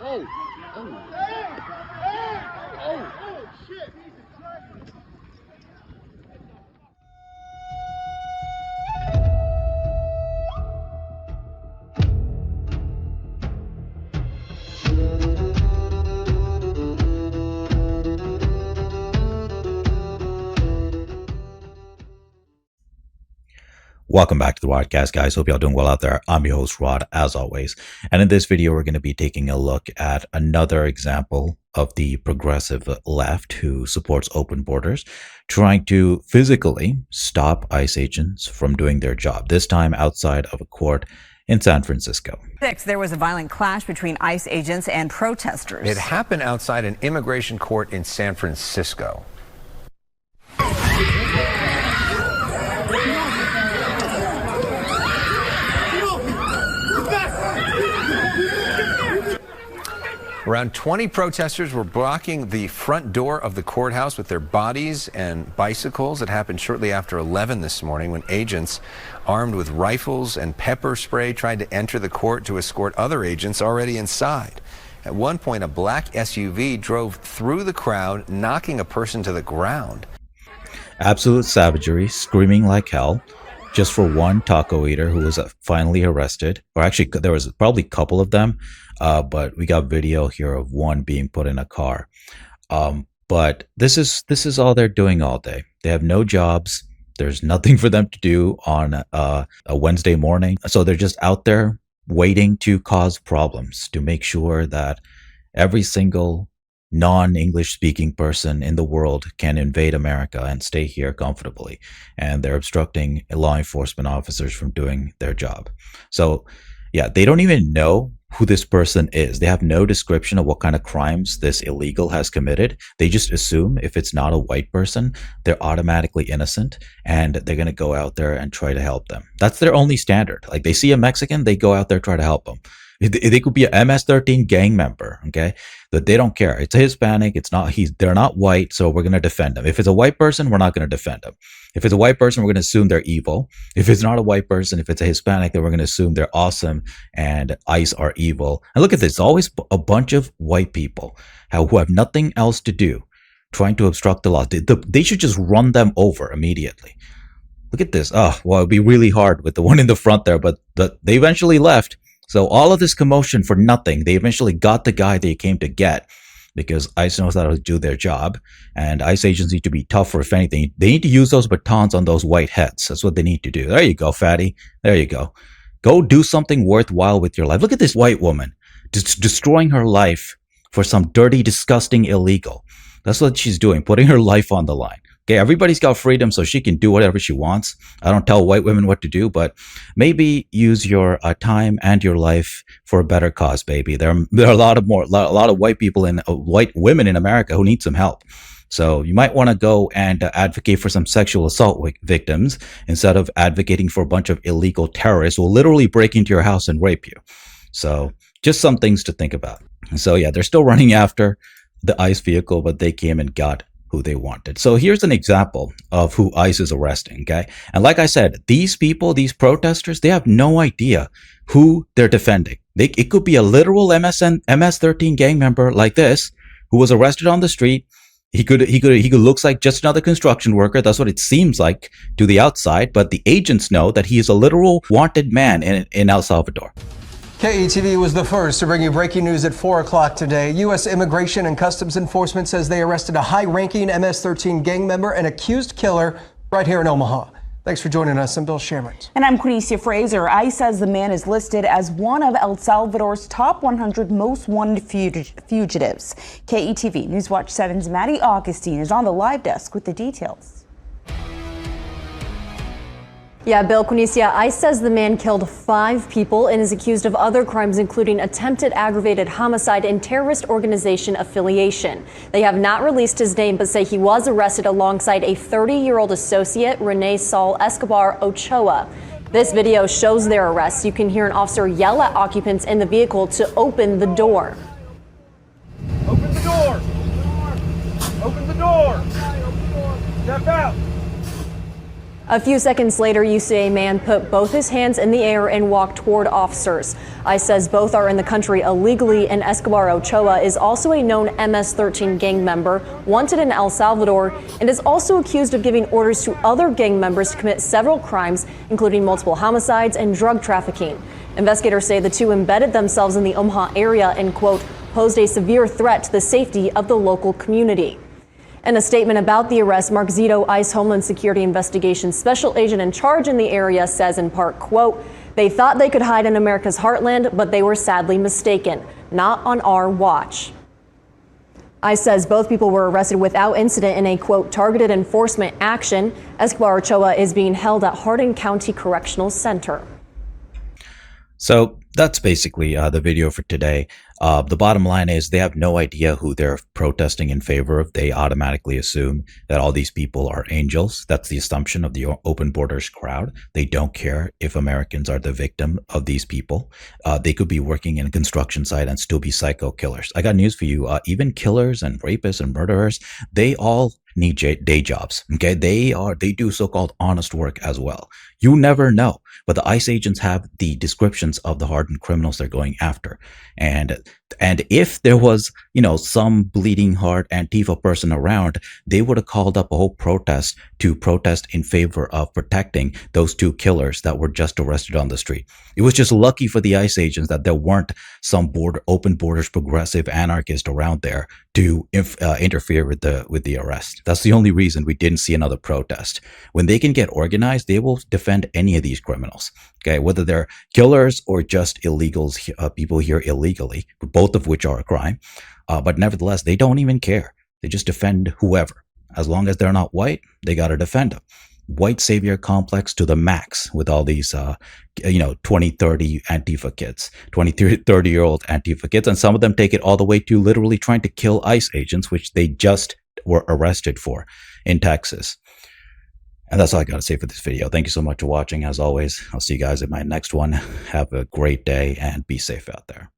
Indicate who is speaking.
Speaker 1: shit.
Speaker 2: Welcome back to the Rodecast, guys. Hope y'all doing well out there. I'm your host, Rod, as always. And in this video, we're going to be taking a look at another example of the progressive left who supports open borders, trying to physically stop ICE agents from doing their job, this time outside of a court in San Francisco.
Speaker 3: There was a violent clash between ICE agents and protesters.
Speaker 4: It happened outside an immigration court in San Francisco. Around 20 protesters were blocking the front door of the courthouse with their bodies and bicycles. It happened shortly after 11 this morning when agents armed with rifles and pepper spray tried to enter the court to escort other agents already inside. At one point, a black SUV drove through the crowd, knocking a person to the ground.
Speaker 2: Absolute savagery, screaming like hell, just for one taco eater who was finally arrested. Or actually, there was probably a couple of them, but we got video here of one being put in a car. But this is all they're doing all day. They have no jobs. There's nothing for them to do on a Wednesday morning. So they're just out there waiting to cause problems, to make sure that every single non-English speaking person in the world can invade America and stay here comfortably. And they're obstructing law enforcement officers from doing their job. So yeah, they don't even know who this person is. They have no description of what kind of crimes this illegal has committed. They just assume if it's not a white person, they're automatically innocent and they're going to go out there and try to help them. That's their only standard. Like, they see a Mexican, they go out there, try to help them. They could be a MS-13 gang member, okay? But they don't care. It's a Hispanic. They're not white, so we're going to defend them. If it's a white person, we're not going to defend them. If it's a white person, we're going to assume they're evil. If it's not a white person, if it's a Hispanic, then we're going to assume they're awesome and ICE are evil. And look at this. It's always a bunch of white people who have nothing else to do trying to obstruct the law. They should just run them over immediately. Look at this. Oh, well, it'd be really hard with the one in the front there, but they eventually left. So all of this commotion for nothing. They eventually got the guy they came to get because ICE knows how to do their job. And ICE agents need to be tougher, if anything. They need to use those batons on those white heads. That's what they need to do. There you go, fatty. There you go. Go do something worthwhile with your life. Look at this white woman destroying her life for some dirty, disgusting illegal. That's what she's doing, putting her life on the line. Okay, everybody's got freedom, so she can do whatever she wants. I don't tell white women what to do, but maybe use your time and your life for a better cause, baby. There are a lot of white people and white women in America who need some help. So you might want to go and advocate for some sexual assault victims instead of advocating for a bunch of illegal terrorists who will literally break into your house and rape you. So just some things to think about. So yeah, they're still running after the ICE vehicle, but they came and got who they wanted. So here's an example of who ICE is arresting, okay? And like I said, these people, these protesters, they have no idea who they're defending. It could be a literal MS-13 gang member like this who was arrested on the street. He could looks like just another construction worker. That's what it seems like to the outside, but the agents know that he is a literal wanted man in El Salvador.
Speaker 5: KETV was the first to bring you breaking news at 4 o'clock today. U.S. Immigration and Customs Enforcement says they arrested a high-ranking MS-13 gang member and accused killer right here in Omaha. Thanks for joining us. I'm Bill Sherman.
Speaker 6: And I'm Quinicia Fraser. ICE says the man is listed as one of El Salvador's top 100 most wanted fugitives. KETV Newswatch 7's Maddie Augustine is on the live desk with the details.
Speaker 7: Yeah, Bill, Quinicia, ICE says the man killed 5 people and is accused of other crimes, including attempted aggravated homicide and terrorist organization affiliation. They have not released his name, but say he was arrested alongside a 30-year-old associate, Rene Saul Escobar Ochoa. This video shows their arrest. You can hear an officer yell at occupants in the vehicle to open the door.
Speaker 1: Open the door! Open the door! Step out!
Speaker 7: A few seconds later, you see a man put both his hands in the air and walk toward officers. ICE says both are in the country illegally, and Escobar Ochoa is also a known MS-13 gang member, wanted in El Salvador, and is also accused of giving orders to other gang members to commit several crimes, including multiple homicides and drug trafficking. Investigators say the two embedded themselves in the Omaha area and, quote, posed a severe threat to the safety of the local community. In a statement about the arrest, Mark Zito, ICE Homeland Security Investigations Special Agent in charge in the area, says in part, quote, they thought they could hide in America's heartland, but they were sadly mistaken. Not on our watch. ICE says both people were arrested without incident in a, quote, targeted enforcement action. Escobar Ochoa is being held at Hardin County Correctional Center.
Speaker 2: So that's basically the video for today. The bottom line is they have no idea who they're protesting in favor of. They automatically assume that all these people are angels. That's the assumption of the open borders crowd. They don't care if Americans are the victim of these people. They could be working in a construction site and still be psycho killers. I got news for you. Even killers and rapists and murderers, they all need day jobs. Okay, they do so-called honest work as well. You never know, but the ICE agents have the descriptions of the hardened criminals they're going after, and if there was, some bleeding heart Antifa person around, they would have called up a whole protest to protest in favor of protecting those two killers that were just arrested on the street. It was just lucky for the ICE agents that there weren't some open borders progressive anarchist around there to interfere with the arrest. That's the only reason we didn't see another protest. When they can get organized, they will defend any of these criminals. Okay, whether they're killers or just illegals, people here illegally, both of which are a crime. But nevertheless, they don't even care. They just defend whoever. As long as they're not white, they got to defend them. White savior complex to the max with all these, 20, 30 Antifa kids, 20, 30-year-old Antifa kids. And some of them take it all the way to literally trying to kill ICE agents, which they just were arrested for in Texas. And that's all I got to say for this video. Thank you so much for watching. As always, I'll see you guys in my next one. Have a great day and be safe out there.